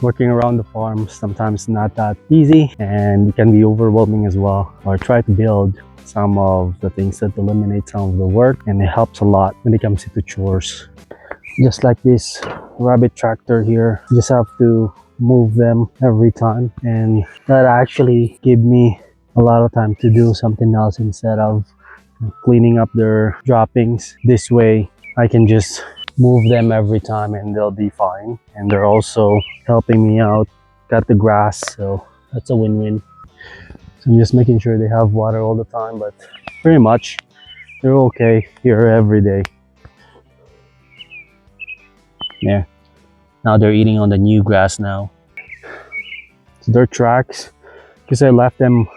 Working around the farm sometimes not that easy and it can be overwhelming as well. I try to build some of the things that eliminate some of the work, and it helps a lot when it comes to chores. Just like this rabbit tractor here, you just have to move them every time, and that actually gave me a lot of time to do something else instead of cleaning up their droppings. This way I can just move them every time and they'll be fine, and they're also helping me out cut the grass, so that's a win-win. So I'm just making sure they have water all the time, but pretty much they're okay here every day. Yeah, now they're eating on the new grass now. So their tracks, because I left them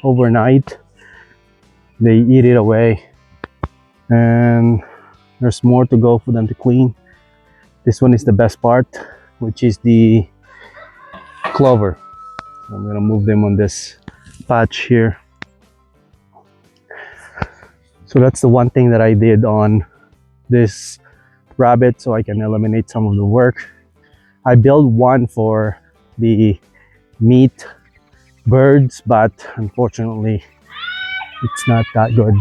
overnight, they eat it away, and there's more to go for them to clean. This one is the best part, which is the clover. So I'm gonna move them on this patch here. So that's the one thing that I did on this rabbit, so I can eliminate some of the work. I built one for the meat birds, but unfortunately it's not that good.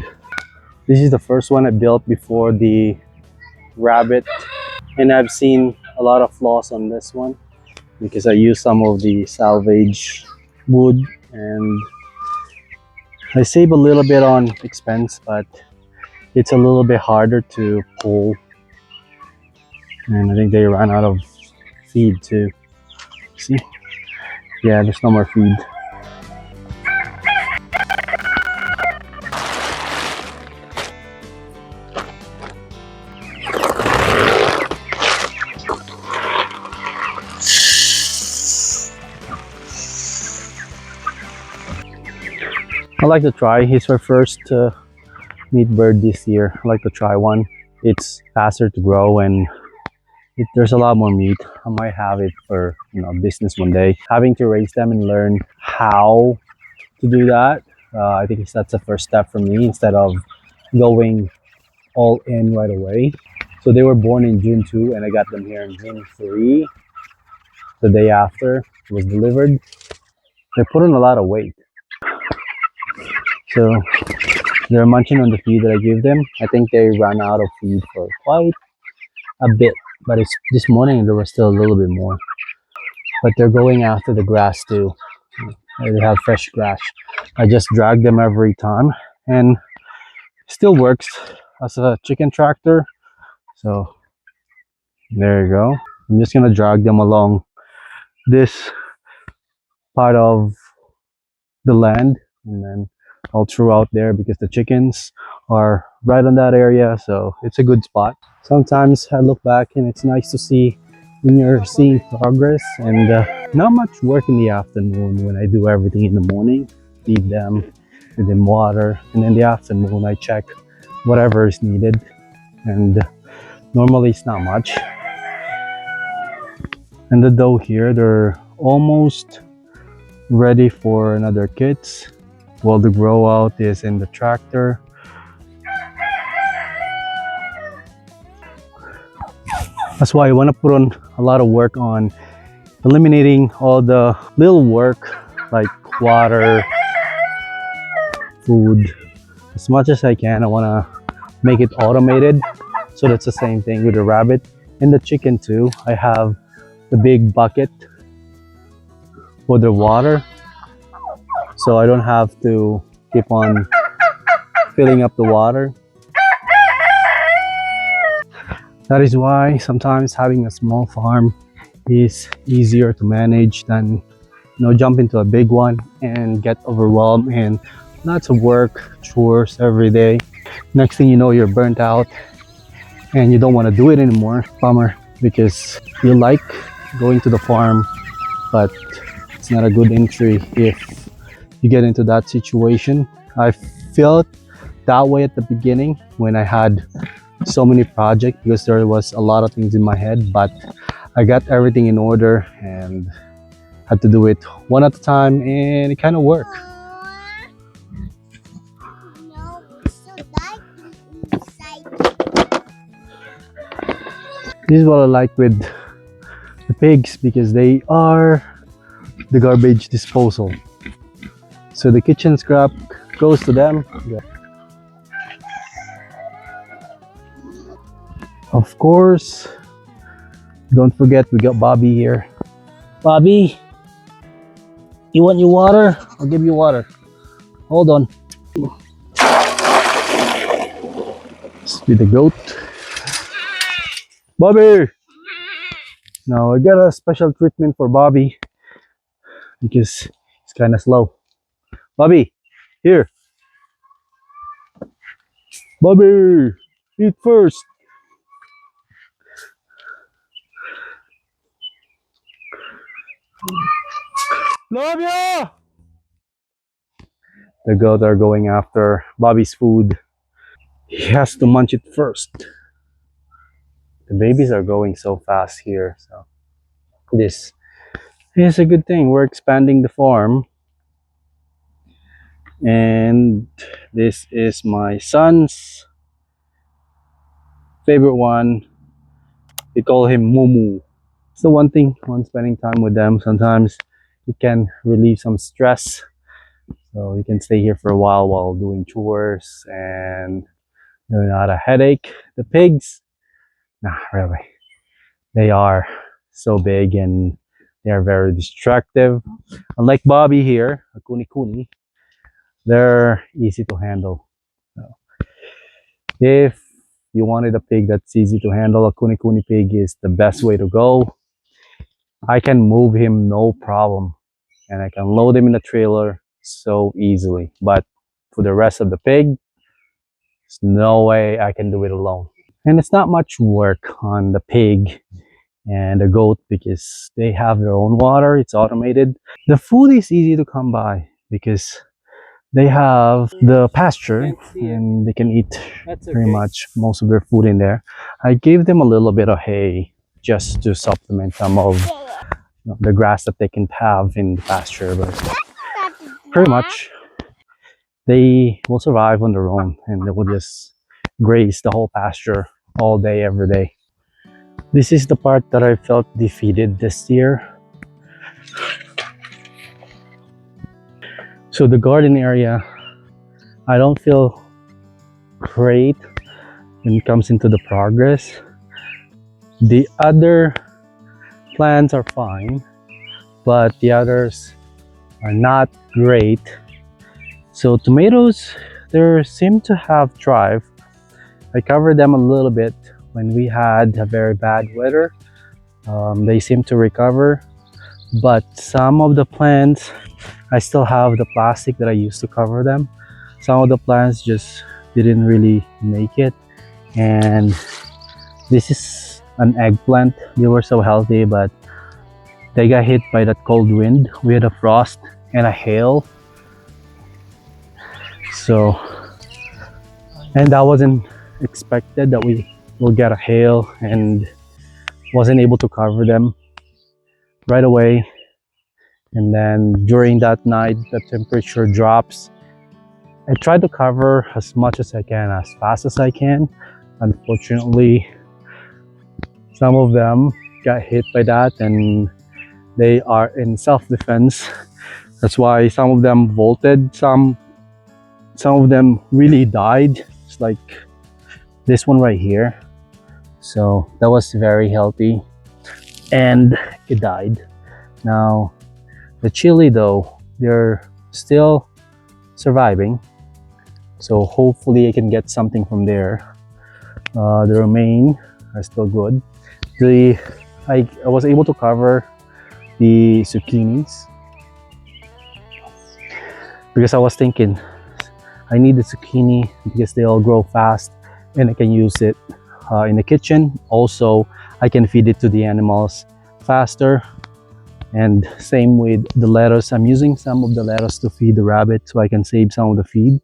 This is the first one I built before the rabbit, and I've seen a lot of flaws on this one because I used some of the salvage wood and I save a little bit on expense, but it's a little bit harder to pull, and I think they ran out of feed too. See? Yeah, there's no more feed. I like to try. He's our first meat bird this year. I like to try one. It's faster to grow and there's a lot more meat. I might have it for business one day. Having to raise them and learn how to do that, I think that's the first step for me instead of going all in right away. So they were born in June 2 and I got them here in June 3, the day after it was delivered. They put on a lot of weight. So they're munching on the feed that I give them. I think they ran out of feed for quite a bit, but it's this morning there was still a little bit more. But they're going after the grass too. They have fresh grass. I just drag them every time and still works as a chicken tractor. So there you go. I'm just gonna drag them along this part of the land and then all throughout there because the chickens are right on that area, so it's a good spot. Sometimes I look back and it's nice to see when you're seeing progress, and not much work in the afternoon when I do everything in the morning, feed them, give them water, and in the afternoon I check whatever is needed, and normally it's not much. And the doe here, they're almost ready for another kits. Well, the grow out is in the tractor. That's why I want to put on a lot of work on eliminating all the little work like water, food. As much as I can, I want to make it automated. So that's the same thing with the rabbit and the chicken too. I have the big bucket for the water, so I don't have to keep on filling up the water. That is why sometimes having a small farm is easier to manage than jump into a big one and get overwhelmed and lots of work, chores every day. Next thing you know, you're burnt out and you don't want to do it anymore. Bummer, because you like going to the farm, but it's not a good entry if you get into that situation. I felt that way at the beginning when I had so many projects because there was a lot of things in my head, but I got everything in order and had to do it one at a time, and it kind of worked. This is what I like with the pigs because they are the garbage disposal. So the kitchen scrap goes to them. Of course, don't forget we got Bobby here. Bobby, you want your water? I'll give you water. Hold on. Let's be the goat. Bobby! Now I got a special treatment for Bobby because he's kind of slow. Bobby, here. Bobby, eat first. Love ya! The goat are going after Bobby's food. He has to munch it first. The babies are going so fast here, so this is a good thing. We're expanding the farm, and this is my son's favorite one. We call him Mumu. It's the one thing when spending time with them. Sometimes it can relieve some stress, so you can stay here for a while doing chores and they're not a headache. The pigs, nah, really, they are so big and they are very destructive. Unlike Bobby here, a kuni kuni, they're easy to handle. So if you wanted a pig that's easy to handle, a kuni kuni pig is the best way to go. I can move him no problem and I can load him in the trailer so easily. But for the rest of the pig, there's no way I can do it alone. And it's not much work on the pig and the goat because they have their own water. It's automated. The food is easy to come by because they have the pasture and they can eat pretty much most of their food in there. I gave them a little bit of hay just to supplement some of the grass that they can have in the pasture, but pretty much they will survive on their own and they will just graze the whole pasture all day, every day. This is the part that I felt defeated this year. So the garden area, I don't feel great when it comes into the progress. The other plants are fine, but the others are not great. So tomatoes, they seem to have thrived. I covered them a little bit when we had a very bad weather. They seem to recover, but some of the plants, I still have the plastic that I used to cover them. Some of the plants just didn't really make it. And this is an eggplant. They were so healthy, but they got hit by that cold wind. We had a frost and a hail. So, and that wasn't expected that we will get a hail, and wasn't able to cover them right away. And then during that night, the temperature drops. I try to cover as much as I can, as fast as I can. Unfortunately, some of them got hit by that and they are in self-defense. That's why some of them bolted, some of them really died. It's like this one right here. So that was very healthy and it died. Now the chili though, they're still surviving. So hopefully I can get something from there. The romaine are still good. I was able to cover the zucchinis because I was thinking I need the zucchini because they all grow fast and I can use it in the kitchen. Also, I can feed it to the animals faster. And same with the lettuce. I'm using some of the lettuce to feed the rabbit so I can save some of the feed.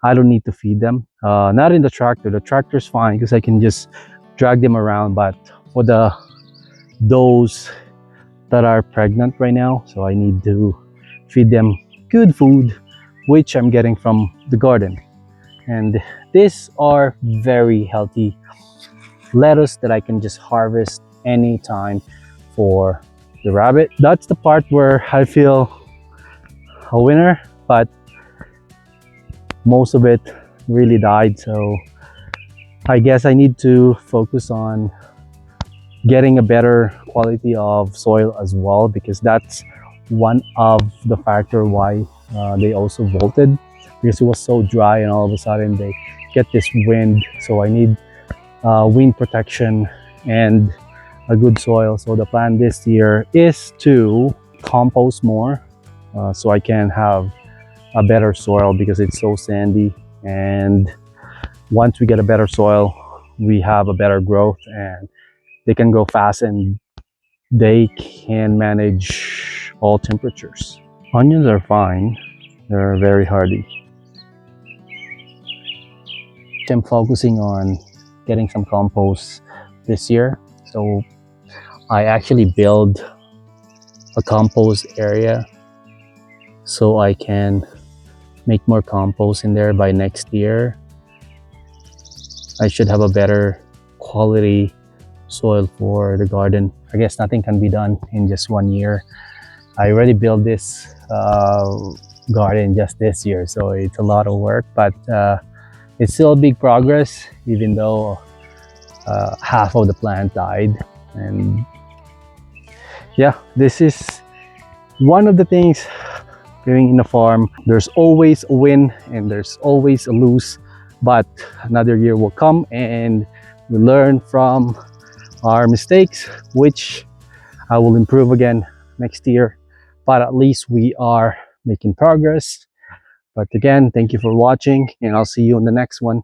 I don't need to feed them. Not in the tractor. The tractor's fine because I can just drag them around, but for those that are pregnant right now, so I need to feed them good food, which I'm getting from the garden. And these are very healthy lettuce that I can just harvest anytime for the rabbit. That's the part where I feel a winner, but most of it really died. So I guess I need to focus on getting a better quality of soil as well, because that's one of the factor why they also bolted, because it was so dry and all of a sudden they get this wind. So I need wind protection and a good soil. So the plan this year is to compost more, so I can have a better soil, because it's so sandy. And once we get a better soil, we have a better growth, and they can grow fast and they can manage all temperatures. Onions are fine, they're very hardy. I'm focusing on getting some compost this year. So I actually build a compost area so I can make more compost in there. By next year I should have a better quality soil for the garden. I guess nothing can be done in just 1 year. I already built this garden just this year, so it's a lot of work, but it's still a big progress, even though half of the plant died. And yeah, this is one of the things being in a farm. There's always a win and there's always a lose, but another year will come and we learn from our mistakes, which I will improve again next year. But at least we are making progress. But again, thank you for watching, and I'll see you in the next one.